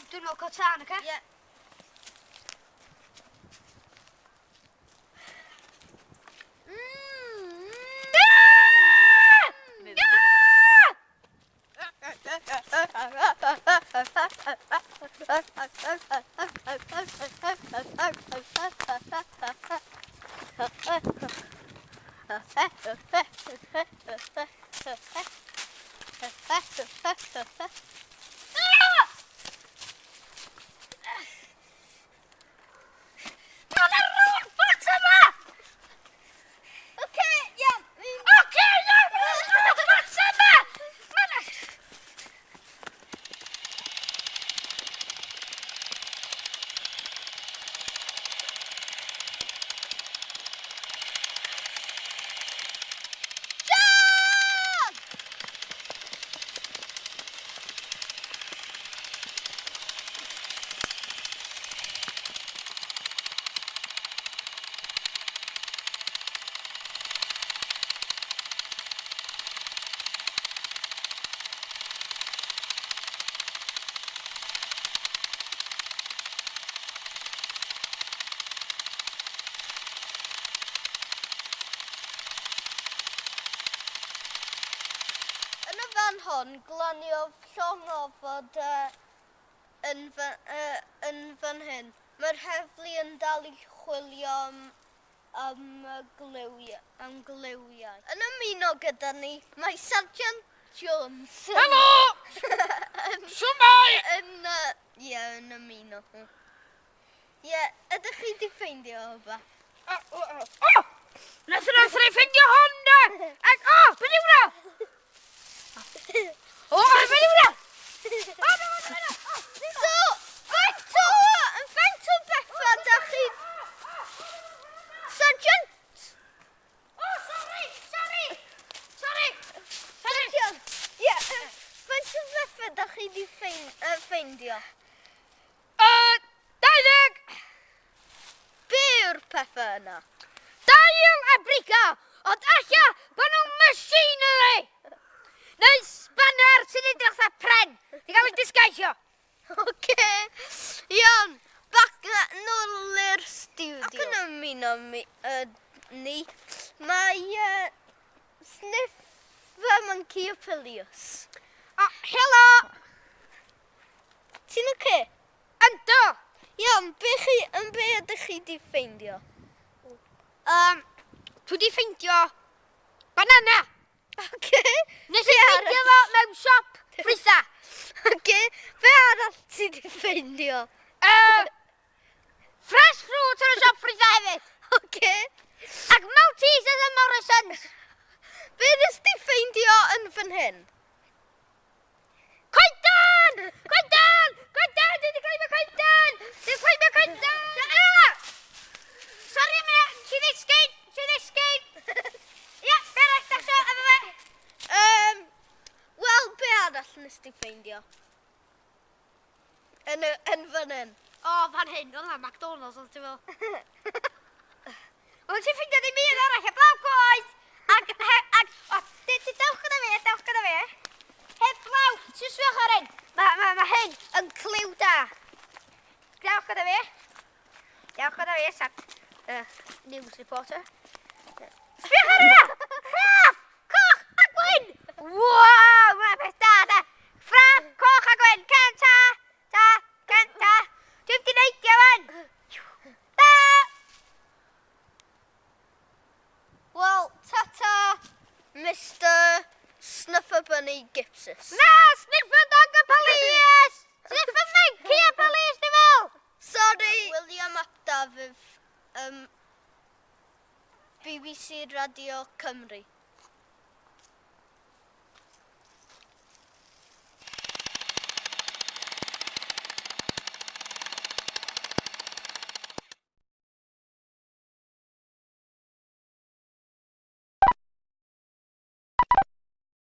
Dwi'n meddwl cod tân, oce? Ie. Yn y fan hon, glaniodd llong ofod yn fan hyn. Mae'r heddlu yn dal i chwilio am glywiau. Yn ymuno gyda ni, mae Sergeant Jones. Helo! Shwmai! Yn ymuno. Ie, ydych chi wedi ffeindio o ba? Nes ni ffeindio hon de! Beth yw na? Beth yw na? So, faint o betha dach chi... Sergeant! Sorry! Sergeant! Ie, faint o betha dach chi wedi ffeindio? 20! Be yw'r petha yna? Dail a briga, ond alla bod nhw'n machinery! Neu spanner sy'n edrych fatha pren. Di gael ei disgaisio. Oce. Iawn, back nôl i'r studio. Ac yn ymuno ni, mae sniff monkey Ffilmiwyd. Helo! Ti'n oce? Ynddo! Iawn, be ydych chi wedi ffeindio? Dwi wedi ffeindio banana. Oce. Nes i ffeindio fo mewn siop ffrisa. Oce, be arall ti wedi ffeindio? Fresh fruit yn y siop ffrisa hefyd. Oce. Ac Maltesers a Morrisons. Be nes ti ffeindio yn fan hyn? Coeden! Coeden! Coeden! Dwi wedi clywed coeden! Dwi wedi clywed coeden! Sori am hynna, ti ddisgyn! Ia, berach, dasio, efo fe. Wel, be arall nes ti ffeindio? Yn fan hyn? Fan hyn, oedd yna McDonald's, oedd ti fel. Ond ti'n ffeindio ddim un arall, heblaw goed! Dewch gyda fi. Heblaw, ti'n swiach ar hyn? Mae hyn yn cliw da. Dewch gyda fi, news reporter. Swiach ar hynna! Ffraf, coch a gwyn! Wow, mae'n beth da, da. Ffraf, coch a gwyn, canta. Dwi'n di neidio fan. Da! Wel, tata, Mr. Snuffer Bunny Gipsis. Na, sniffer dog y police! Sniffer monkey y police, ni fel! Sorry, William Apdaf, BBC Radio Cymru.